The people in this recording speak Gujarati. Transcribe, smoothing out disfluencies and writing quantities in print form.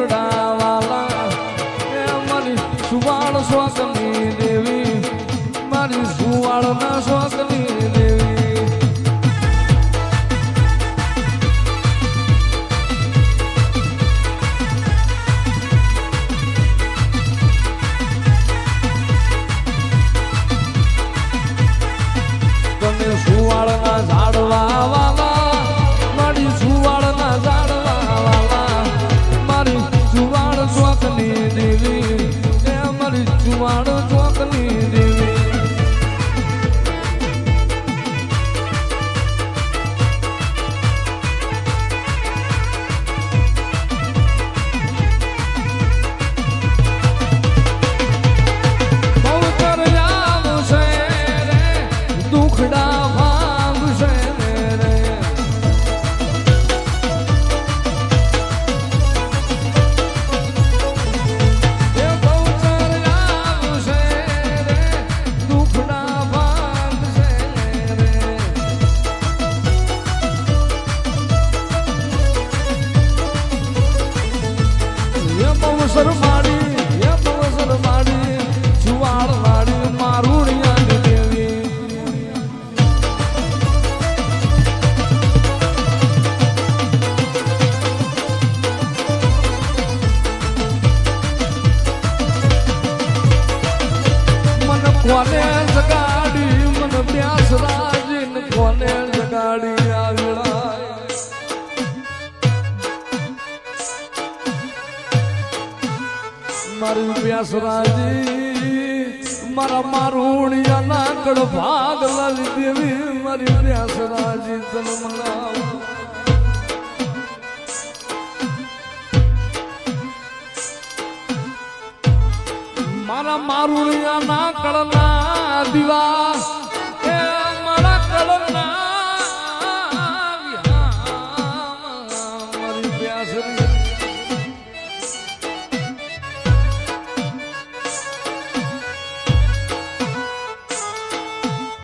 દુખડા વાલા એ મારી સુવાળ સ્વાગની દેવી મારી સુવાળ ના સ્વાગની દેવી સુવાળના ઝાડવા વાલા મારી સુવાળના ઝાડવા વાલા મારી સુવાળ ચોકની દેવી એ મારી સુવાળ ચોકની દેવી કોને જગાડી મન પ્યાસ રાજીન કોને જગાડી આગળાય મારી પ્યાસ રાજી મારા મારુણિયા નાકડ ભાગ લાલી દેવી મારી પ્યાસ રાજી તન મનાવ મારા મારુણિયા ના કળના દીવા એ મારા કળના મારી પ્યાસ